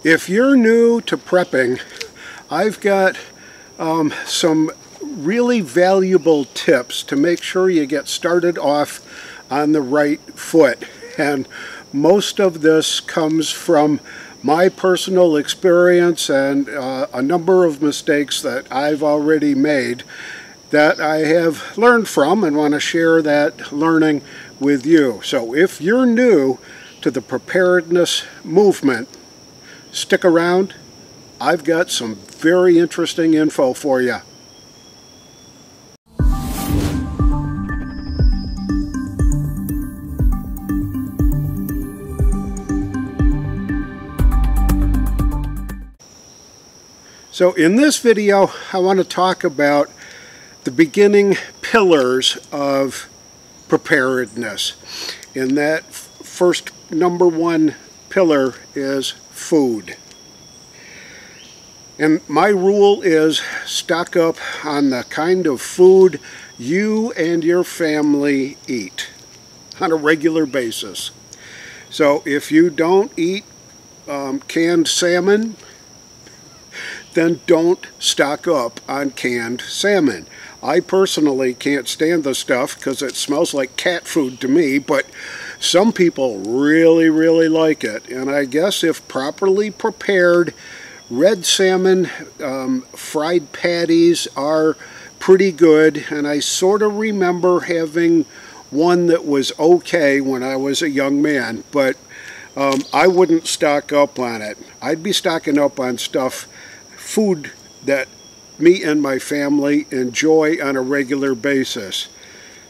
If you're new to prepping, I've got some really valuable tips to make sure you get started off on the right foot. And most of this comes from my personal experience and a number of mistakes that I've already made that I have learned from and want to share that learning with you. So if you're new to the preparedness movement, stick around. I've got some very interesting info for you. So in this video, I want to talk about the beginning pillars of preparedness. And that first number one pillar is food. And my rule is stock up on the kind of food you and your family eat on a regular basis. So if you don't eat canned salmon, then don't stock up on canned salmon. I personally can't stand the stuff because it smells like cat food to me, but some people really like it. And I guess if properly prepared, red salmon fried patties are pretty good. And I sort of remember having one that was okay when I was a young man, but I wouldn't stock up on it. I'd be stocking up on food that me and my family enjoy on a regular basis.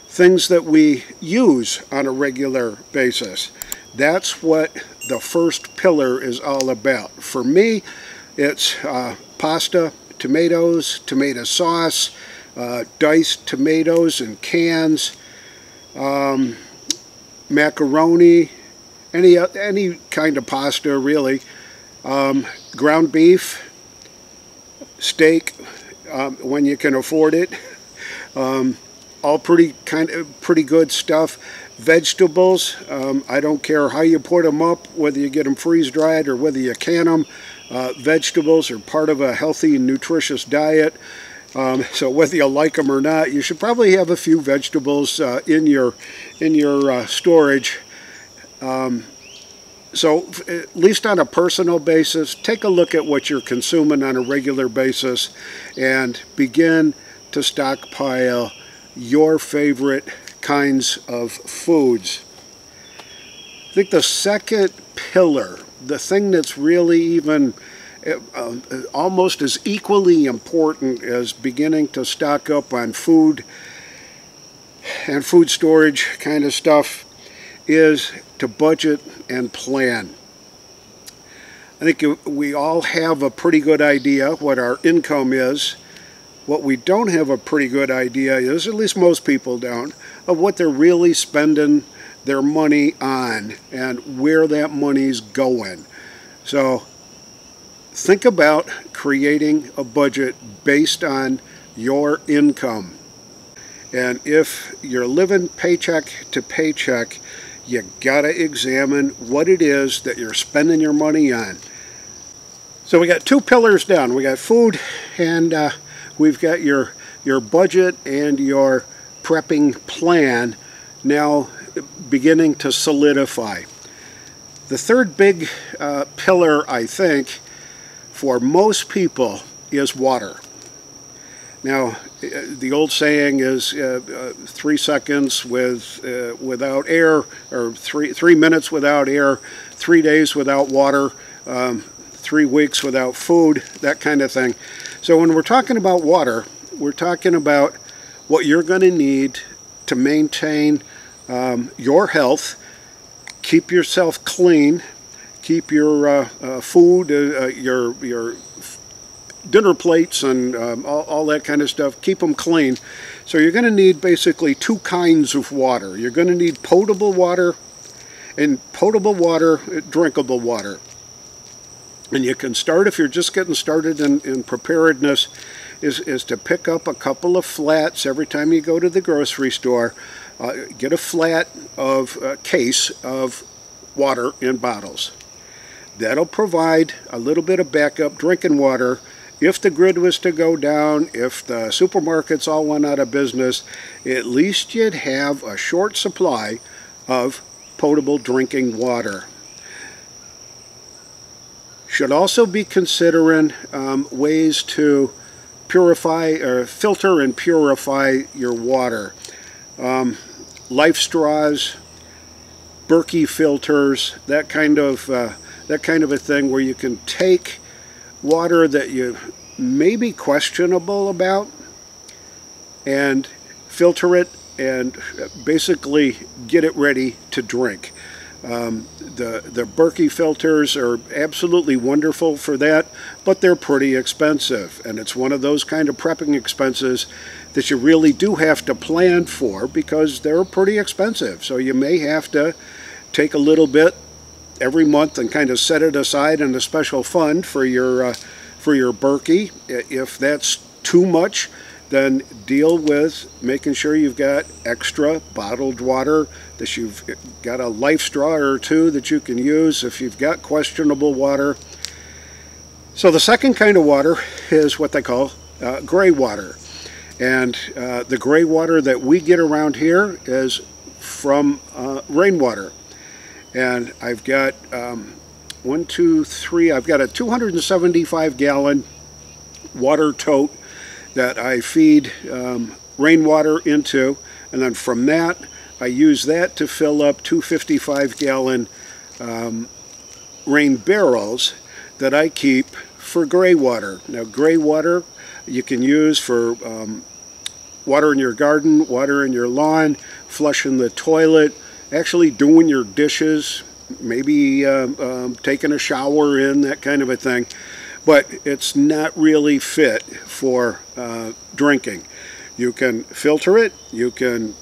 Things that we use on a regular basis. That's what the first pillar is all about. For me, it's pasta, tomatoes, tomato sauce, diced tomatoes in cans, macaroni, any kind of pasta really, ground beef, steak when you can afford it, all pretty good stuff. Vegetables, I don't care how you put them up, whether you get them freeze dried or whether you can them. Vegetables are part of a healthy and nutritious diet. So whether you like them or not, you should probably have a few vegetables in your storage. So at least on a personal basis, take a look at what you're consuming on a regular basis and begin to stockpile your favorite kinds of foods. I think the second pillar, the thing that's really even almost as equally important as beginning to stock up on food and food storage kind of stuff, is to budget and plan. I think we all have a pretty good idea what our income is. What we don't have a pretty good idea is, at least most people don't, of what they're really spending their money on and where that money's going. So think about creating a budget based on your income. And if you're living paycheck to paycheck, you gotta examine what it is that you're spending your money on. So we got two pillars down. We got food and we've got your budget and your prepping plan now beginning to solidify. The third big pillar, I think, for most people is water. Now, the old saying is 3 seconds without air, or three minutes without air, 3 days without water, 3 weeks without food, that kind of thing. So when we're talking about water, we're talking about what you're going to need to maintain your health, keep yourself clean, keep your food, your dinner plates and all that kind of stuff, keep them clean. So you're going to need basically two kinds of water. You're going to need potable water and drinkable water. And you can start, if you're just getting started in preparedness, is to pick up a couple of flats every time you go to the grocery store. Get a flat of case of water in bottles. That'll provide a little bit of backup drinking water. If the grid was to go down, if the supermarkets all went out of business, at least you'd have a short supply of potable drinking water. Should also be considering ways to purify or filter and purify your water. Life straws, Berkey filters, that kind of a thing, where you can take water that you may be questionable about and filter it and basically get it ready to drink. The Berkey filters are absolutely wonderful for that, but they're pretty expensive, and it's one of those kind of prepping expenses that you really do have to plan for, because they're pretty expensive. So you may have to take a little bit every month and kind of set it aside in a special fund for your Berkey. If that's too much, then deal with making sure you've got extra bottled water, that you've got a life straw or two that you can use if you've got questionable water. So the second kind of water is what they call gray water. And the gray water that we get around here is from rainwater. And I've got I've got a 275 gallon water tote that I feed rainwater into, and then from that I use that to fill up 255 gallon rain barrels that I keep for gray water. Now, gray water you can use for water in your garden, water in your lawn, flushing the toilet, actually doing your dishes, maybe taking a shower in, that kind of a thing. But it's not really fit for drinking. You can filter it, you can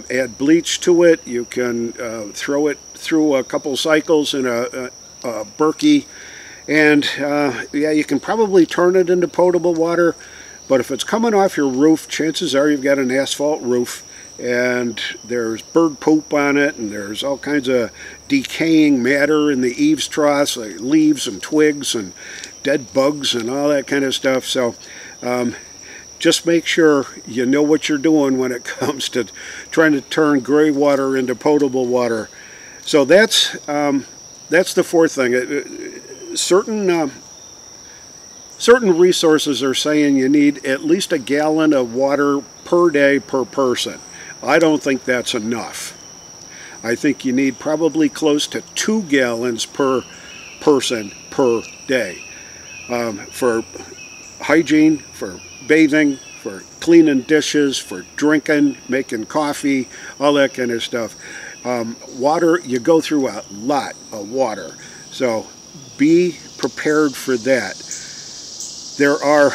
add bleach to it, you can throw it through a couple cycles in a Berkey, and yeah, you can probably turn it into potable water. But if it's coming off your roof, chances are you've got an asphalt roof, and there's bird poop on it, and there's all kinds of decaying matter in the eaves troughs, like leaves and twigs and dead bugs and all that kind of stuff. So just make sure you know what you're doing when it comes to trying to turn gray water into potable water. So that's the fourth thing. Certain resources are saying you need at least a gallon of water per day per person. I don't think that's enough. I think you need probably close to 2 gallons per person per day for hygiene, for bathing, for cleaning dishes, for drinking, making coffee, all that kind of stuff. Water, you go through a lot of water, so be prepared for that. There are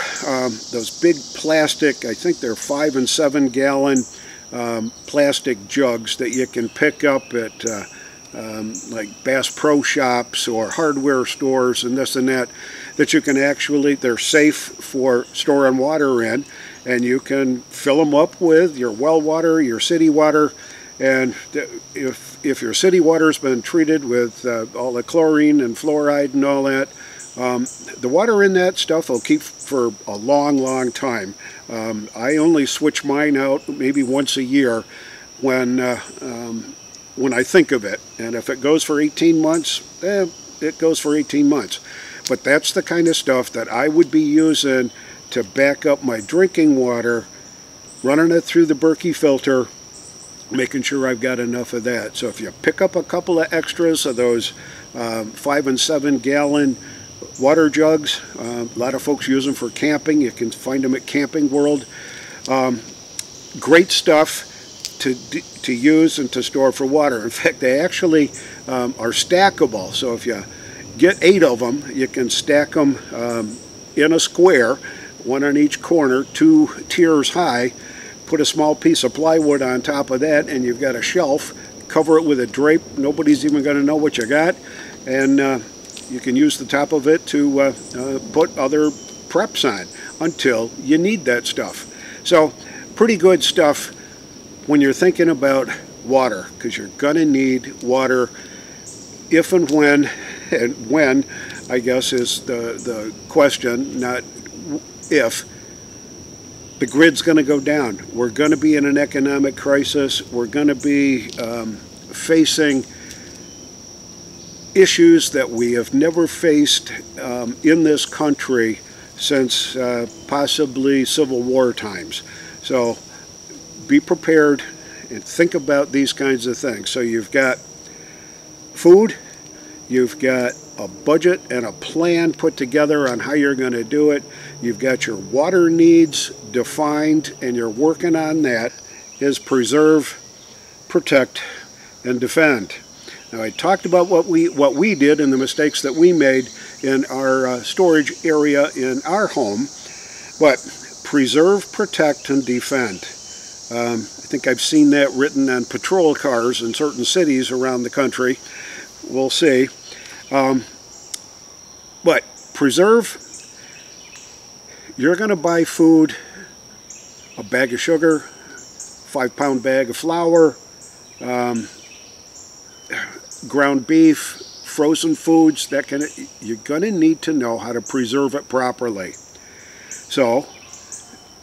those big plastic, I think they're 5 and 7 gallon plastic jugs that you can pick up at like Bass Pro Shops or hardware stores and this and that, that you can actually, they're safe for storing water in, and you can fill them up with your well water, your city water. And if your city water's been treated with all the chlorine and fluoride and all that, the water in that stuff will keep for a long time. I only switch mine out maybe once a year when I think of it. And if it goes for 18 months, it goes for 18 months. But that's the kind of stuff that I would be using to back up my drinking water, running it through the Berkey filter, making sure I've got enough of that. So if you pick up a couple of extras of those 5 and 7 gallon water jugs, a lot of folks use them for camping. You can find them at Camping World. Great stuff to use and to store for water. In fact, they actually are stackable. So if you get 8 of them, you can stack them in a square, one on each corner, 2 tiers high. Put a small piece of plywood on top of that, and you've got a shelf. Cover it with a drape. Nobody's even going to know what you got. And you can use the top of it to put other preps on until you need that stuff. So pretty good stuff when you're thinking about water, because you're going to need water if and when and when, I guess, is the question, not if. The grid's going to go down. We're going to be in an economic crisis. We're going to be facing issues that we have never faced in this country since possibly Civil War times. So be prepared and think about these kinds of things. So you've got food, you've got a budget and a plan put together on how you're going to do it. You've got your water needs defined, and you're working on that. Is preserve, protect, and defend. Now, I talked about what we did and the mistakes that we made in our storage area in our home, but preserve, protect, and defend. I think I've seen that written on patrol cars in certain cities around the country. We'll see. But preserve, you're going to buy food, a bag of sugar, 5-pound bag of flour, ground beef, frozen foods, that kind of, you're going to need to know how to preserve it properly. So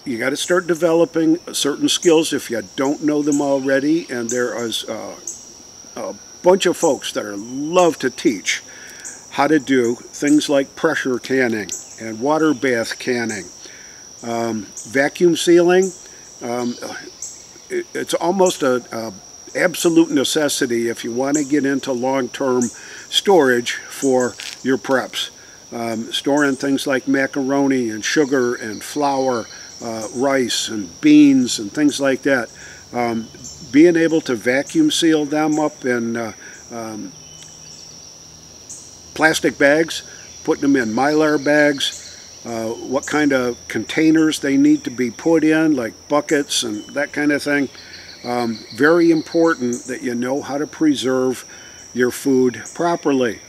you got to start developing certain skills if you don't know them already, and there is a bunch of folks that love to teach how to do things like pressure canning and water bath canning, vacuum sealing. It's almost a absolute necessity if you want to get into long-term storage for your preps. Storing things like macaroni and sugar and flour, rice and beans and things like that. Being able to vacuum seal them up in plastic bags, putting them in Mylar bags, what kind of containers they need to be put in, like buckets and that kind of thing. Very important that you know how to preserve your food properly.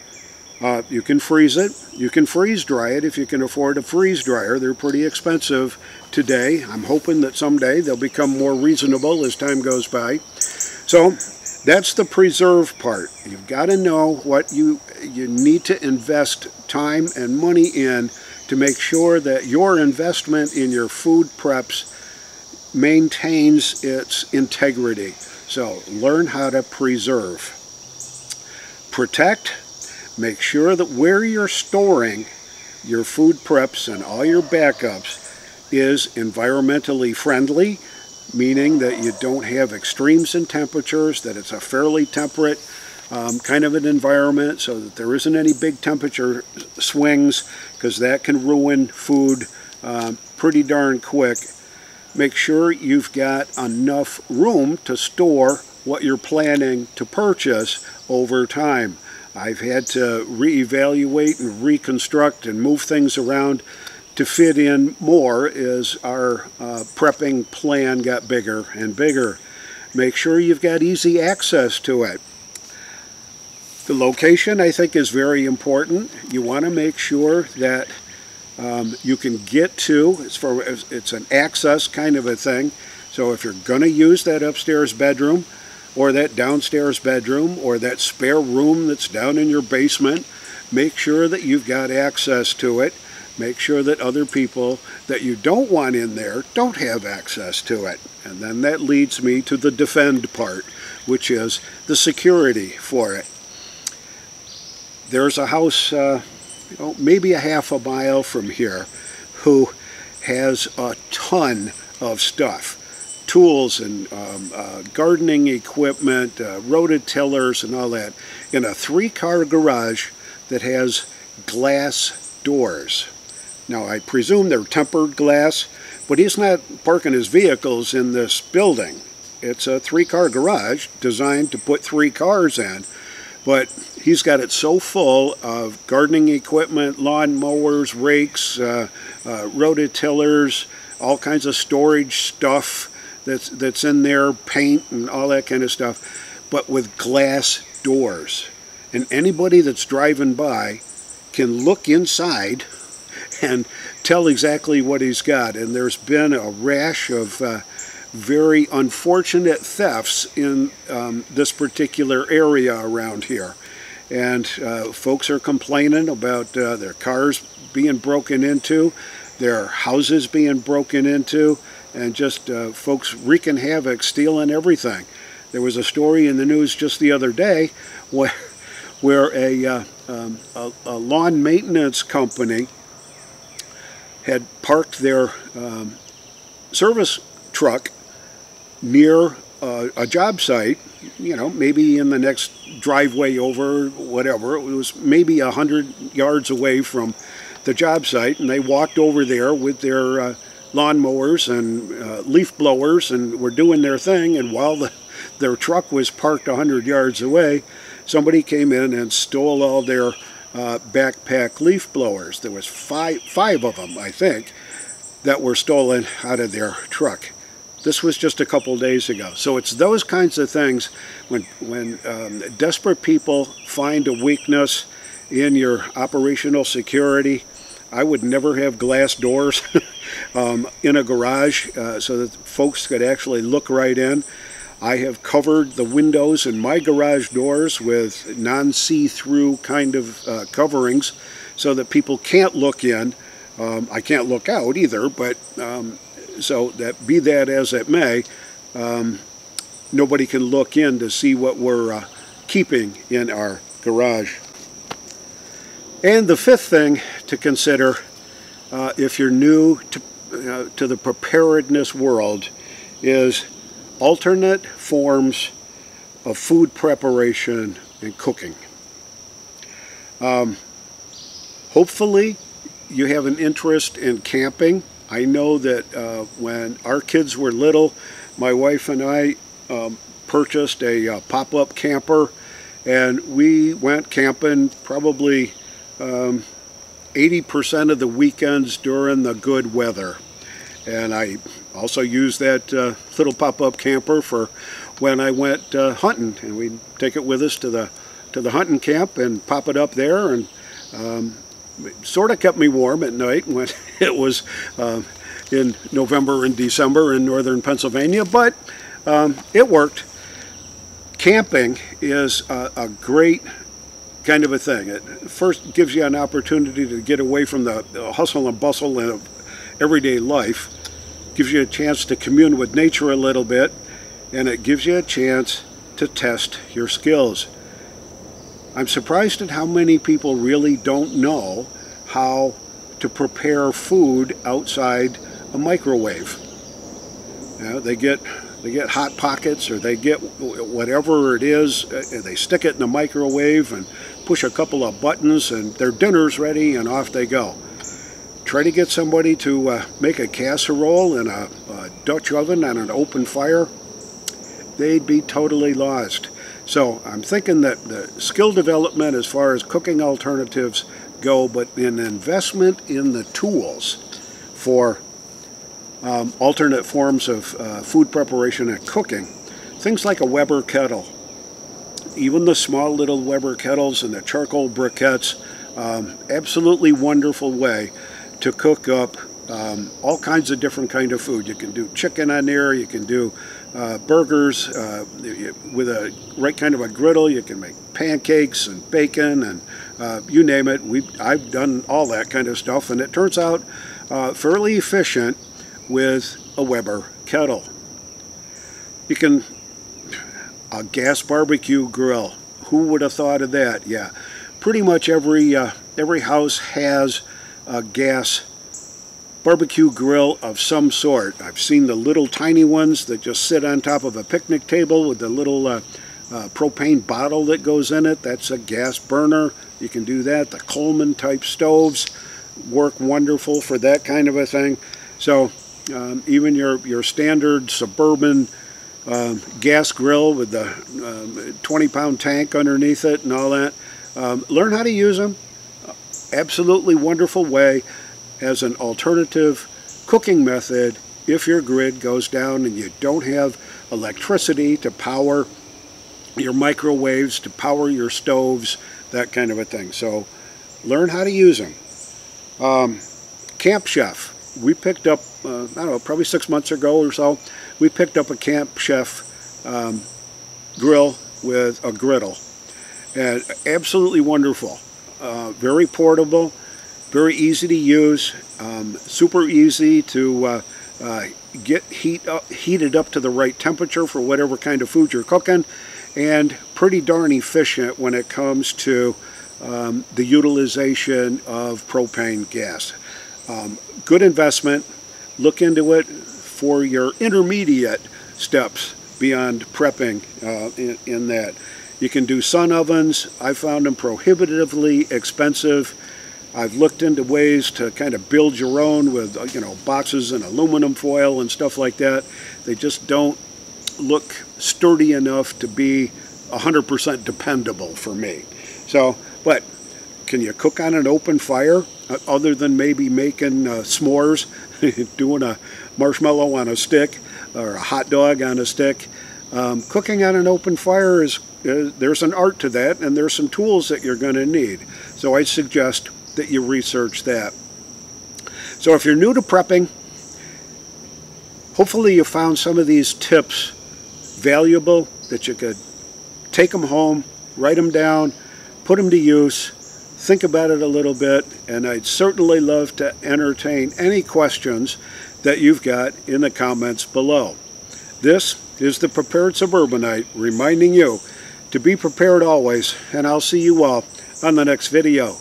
You can freeze it. You can freeze dry it if you can afford a freeze dryer. They're pretty expensive today. I'm hoping that someday they'll become more reasonable as time goes by. So that's the preserve part. You've got to know what you need to invest time and money in to make sure that your investment in your food preps maintains its integrity. So learn how to preserve. Protect. Make sure that where you're storing your food preps and all your backups is environmentally friendly, meaning that you don't have extremes in temperatures, that it's a fairly temperate kind of an environment so that there isn't any big temperature swings, because that can ruin food pretty darn quick. Make sure you've got enough room to store what you're planning to purchase over time. I've had to reevaluate and reconstruct and move things around to fit in more as our prepping plan got bigger and bigger. Make sure you've got easy access to it. The location, I think, is very important. You want to make sure that you can get to, it's an access kind of a thing. So if you're going to use that upstairs bedroom or that downstairs bedroom or that spare room that's down in your basement, make sure that you've got access to it. Make sure that other people that you don't want in there don't have access to it. And then that leads me to the defend part, which is the security for it. There's a house maybe a half a mile from here who has a ton of stuff. Tools and gardening equipment, rototillers and all that, in a 3-car garage that has glass doors. Now, I presume they're tempered glass, but he's not parking his vehicles in this building. It's a 3-car garage designed to put 3 cars in, but he's got it so full of gardening equipment, lawn mowers, rakes, rototillers, all kinds of storage stuff that's in there, paint and all that kind of stuff, but with glass doors. And anybody that's driving by can look inside and tell exactly what he's got. And there's been a rash of very unfortunate thefts in this particular area around here. and folks are complaining about their cars being broken into, their houses being broken into, and just folks wreaking havoc, stealing everything. There was a story in the news just the other day where a lawn maintenance company had parked their service truck near a job site, you know, maybe in the next driveway over, whatever. It was maybe 100 yards away from the job site, and they walked over there with their lawnmowers and leaf blowers and were doing their thing, and while their truck was parked 100 yards away, somebody came in and stole all their backpack leaf blowers. There was five of them, I think, that were stolen out of their truck. This was just a couple days ago. So it's those kinds of things when desperate people find a weakness in your operational security. I would never have glass doors in a garage so that folks could actually look right in. I have covered the windows in my garage doors with non-see-through kind of coverings so that people can't look in. I can't look out either, but so that, be that as it may, nobody can look in to see what we're keeping in our garage. And the fifth thing to consider if you're new to the preparedness world is alternate forms of food preparation and cooking. Hopefully you have an interest in camping. I know that when our kids were little, my wife and I purchased a pop-up camper, and we went camping probably 80% of the weekends during the good weather. And I also used that little pop-up camper for when I went hunting, and we'd take it with us to the hunting camp and pop it up there, and it sort of kept me warm at night when it was in November and December in northern Pennsylvania, but it worked. Camping is a great kind of a thing. It first gives you an opportunity to get away from the hustle and bustle of everyday life, gives you a chance to commune with nature a little bit, and it gives you a chance to test your skills. I'm surprised at how many people really don't know how to prepare food outside a microwave. You know, they get Hot Pockets, or they get whatever it is, and they stick it in the microwave and push a couple of buttons and their dinner's ready and off they go. Try to get somebody to make a casserole in a Dutch oven on an open fire, they'd be totally lost. So I'm thinking that the skill development as far as cooking alternatives go, but an investment in the tools for alternate forms of food preparation and cooking. Things like a Weber kettle. Even the small little Weber kettles and the charcoal briquettes, absolutely wonderful way to cook up all kinds of different kind of food. You can do chicken on there, you can do burgers with a right kind of a griddle, you can make pancakes and bacon and you name it. I've done all that kind of stuff, and it turns out fairly efficient with a Weber kettle. You can, a gas barbecue grill. Who would have thought of that? Yeah, pretty much every house has a gas barbecue grill of some sort. I've seen the little tiny ones that just sit on top of a picnic table with the little propane bottle that goes in it. That's a gas burner. You can do that. The Coleman type stoves work wonderful for that kind of a thing. So even your standard suburban gas grill with the 20-pound tank underneath it and all that, learn how to use them. Absolutely wonderful way as an alternative cooking method if your grid goes down and you don't have electricity to power your microwaves, to power your stoves, that kind of a thing. So learn how to use them. Camp Chef. We picked up, I don't know, probably 6 months ago or so, we picked up a Camp Chef grill with a griddle. and absolutely wonderful. Very portable, very easy to use, super easy to get heated up to the right temperature for whatever kind of food you're cooking, and pretty darn efficient when it comes to the utilization of propane gas. Good investment. Look into it for your intermediate steps beyond prepping in that. You can do sun ovens. I found them prohibitively expensive. I've looked into ways to kind of build your own with, boxes and aluminum foil and stuff like that. They just don't look sturdy enough to be 100% dependable for me. So, but can you cook on an open fire other than maybe making s'mores, doing a marshmallow on a stick or a hot dog on a stick? Cooking on an open fire there's an art to that, and there's some tools that you're going to need. So I suggest that you research that. So if you're new to prepping, hopefully you found some of these tips valuable, that you could take them home, write them down, put them to use, think about it a little bit, and I'd certainly love to entertain any questions that you've got in the comments below. This is the Prepared Suburbanite reminding you to be prepared always, and I'll see you all on the next video.